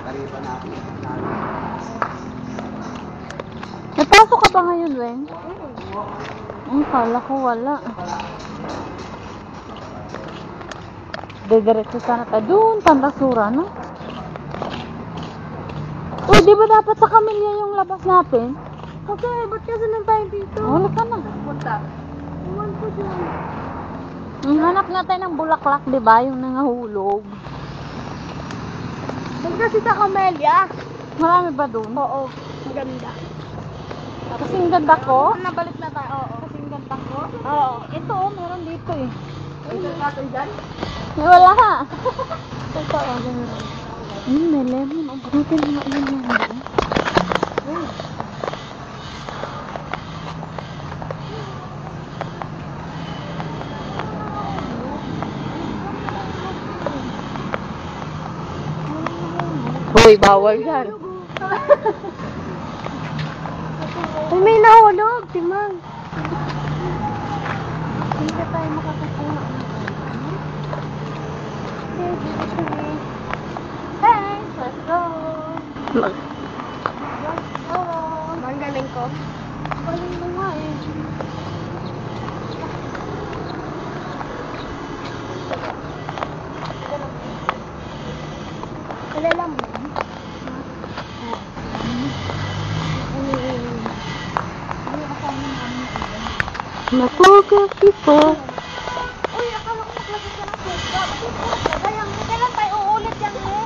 Taripa na ako. Napasok ka ba ngayon, Wen? Kala ko wala. Didiretso sana tayo doon, Pandasura, no? Uy, di ba dapat sa Camilla yung labas natin? Okay, ba't kasi nang tayo dito? Wala ka na. Punta. Iwan ko dyan. Hanap nga tayo ng bulaklak, di ba? Yung nangahulog. Doon kasi sa Camellia. Marami ba doon? Oo, maganda. Kasing ganda ko. Nabalik na tayo, oo. Kasing ganda ko. Oo. Ito, oh, meron dito eh. May natin dyan? Wala ka. Ito, oo, ganun. May lemon. Ang buti na nga yun yan. Hoy, bawal yan. Ay, may nahulog, Timang. Hindi ka tayo makakakuha. Hey, let's go. Mag Ang galing ko. galing mo nga eh. Kilala mo? Napoga kita. Uy, akala ko naglagay ka ng makeup. Kaya, kailan tayo uulit yan eh?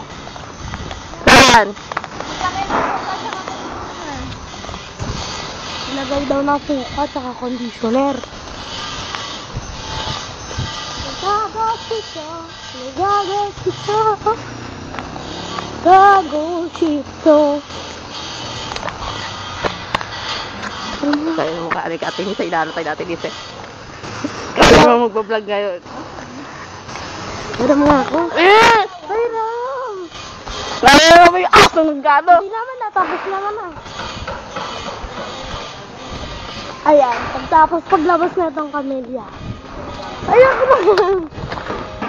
Saan? Ilagay daw ng suka at conditioner. Gago kita. Gago chito. Kaya mo ka, ating sa ilalo tayo natin dito. Kaya mo magbablog ngayon. Pero mga ako. Eh! Ay, Ram. Kaya mo yung aso ng gano. Hindi naman natapos naman ah. Ayan, pagtapos paglabas na itong Camellia. Ayan ko naman.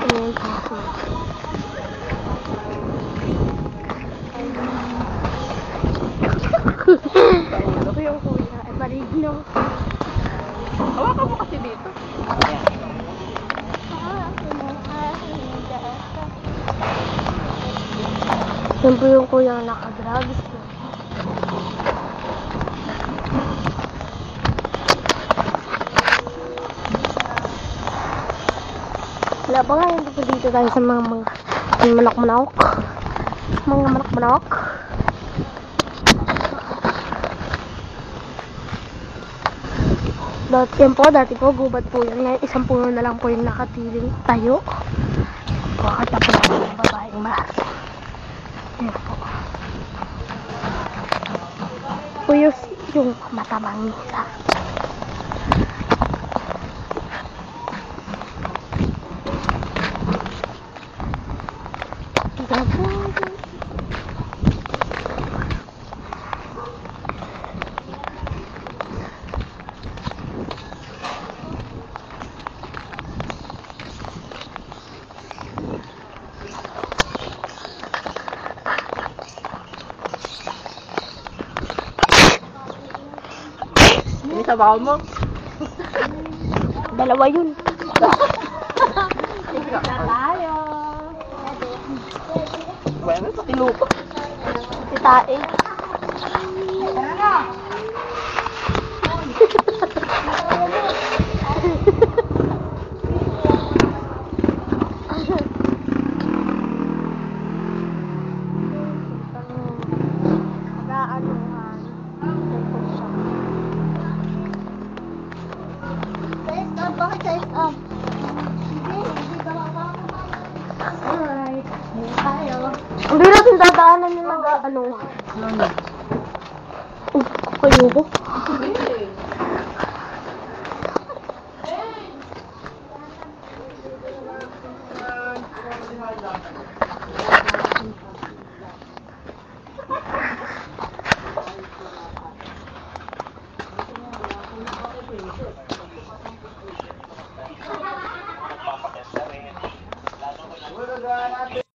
Ayan ko. Ano ko yung kuya? Ay, maligno. Hawakan mo kasi dito. Yan po yung kuya na nakadrugs. Wala ba nga yun po dito tayo sa mga manok-manok? Mga manok-manok? Dati po, gubat po yan. Ngayon, isang puno na lang po yung nakatiling tayo. Bakit na po naman yung babaeng mahal. Yan po. Puyos yung matabang nila. May sabaw mo. Dalawa yun. Tayo. Bueno, sa tilupa. Si Tae. Bakit size up? Hindi ka makakapagod. Alright. Tayo. Hindi natin dadaanan yung nag-ano. Kayo ko?